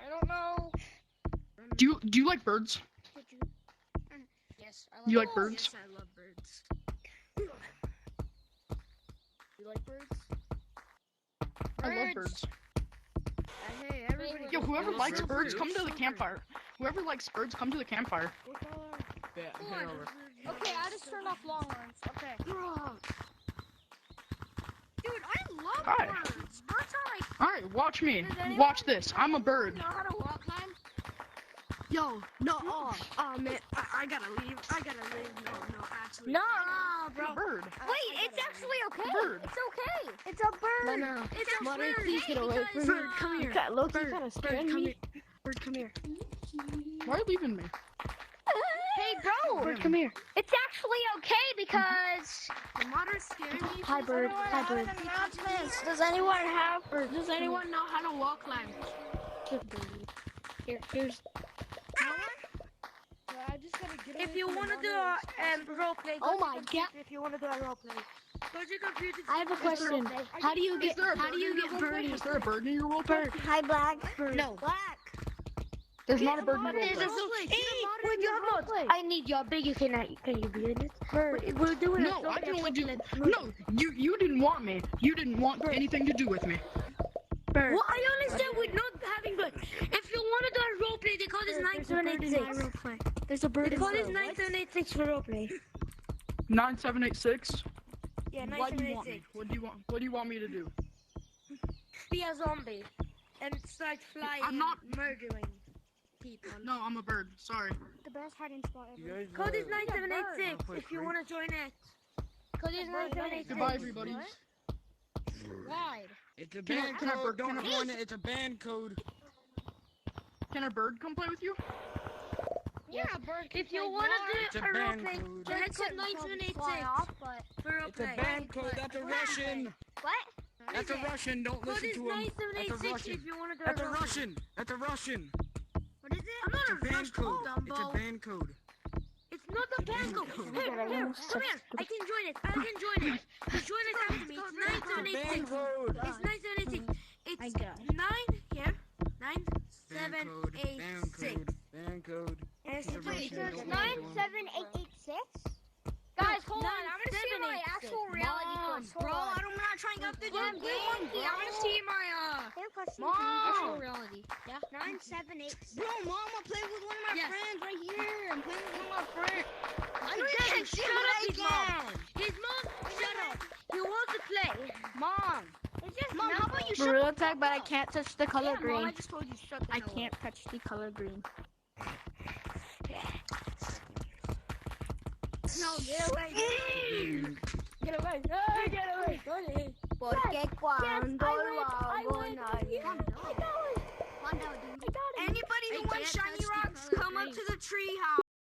I don't know. Do you like birds? Yes, I like You like birds? Yes, I love birds. You like birds? I love birds. Hey, everybody. Yo, whoever go likes for birds, it. come to the Go for campfire. Whoever likes birds, come to the campfire. it. Yeah, Hold head on. over. Okay, I just turned off Longhorns. Okay. Dude, I love Hi. birds. Birds are like. Alright, watch me. Does anyone- Watch this. I'm a does anyone bird. Know how to walk climb? Yo, no, oh man, I gotta leave. No, actually. No, I'm a bro. bird. Wait, it's actually okay. Bird. It's okay. It's a bird. No. It's a Money, bird. please get away from me. Bird, Come here. Loki Bird, kind of Bird, scared come me. here. Bird, come here. Why are you leaving me? Hey, bro. Bird, come here. It's actually okay because. The mother's scaring me. Hi, bird. Hi, bird. Does anyone have? Does anyone know how to walk climb? Here's. If you want to do a role play, Oh my god! if you want to do a role play, go to your computer. I have a question. How do you Is get? there a How bird do you in your get role play? birdie? Is there a bird in your role play? Bird. Hi, black. Bird. No. Black. There's not a bird in your There's role a play. hey, When you have mods, I need your big. Can you be in it? Bird. We're doing No, I can only do. No, you didn't want me. You didn't want anything to do with me. Bird. Well, I understand with not having bird. If you want to do a role play, they call this 9786. There's a bird They in call this the 9786 for role play. 9786. Yeah, Why do you want me? 9786. What do you want me to do? Be a zombie and start flying, I'm not- murdering people. No, I'm a bird. Sorry. The best hiding spot ever. Code is 9786 if you want to join it. Code is 9786. Goodbye, everybody. Wide. It's a Can I- band can I code. bird- Don't can I- join it. It's a band code. Can a bird come play with you? Yeah, bird. If you want It's to a do a role band play, code. join code 9786 for role It's a play. band code. That's a Russian. What? That's a Russian. Don't Code listen is to him. That's a 9786 Russian. if you want to do That's a a role play. Russian. That's a Russian. What is it? I'm not It's a a band Russian, code. It's a Dumbo. band code. It's not the band code. Here, come here. I can join it. Just join it after me. It's It's a band 9786. code. It's 976. It's got 9 here. Band code. Band 9786. code. Band code. It's It's a Russian. Don't listen to him. 97886. Guys, hold on. I'm gonna see my actual reality course. Bro, I'm not trying out the Mom, game. I'm gonna see my actual reality. Yeah. 978. Bro, Mom, I'm playing with one of my friends right here. I'm playing with one of my friends. Shut up, his mom. His mom, shut up. He wants to play. Mom. It's just Mom, how about you shut Real the attack, fuck but I up? can't touch the color Yeah, Mom, I green. just told you shut the I hell can't touch the color green. No, get away. Get away. No, get away. Go ahead. Porque cuando lo hago nadie. Anybody who wants shiny rocks, come up to the tree house.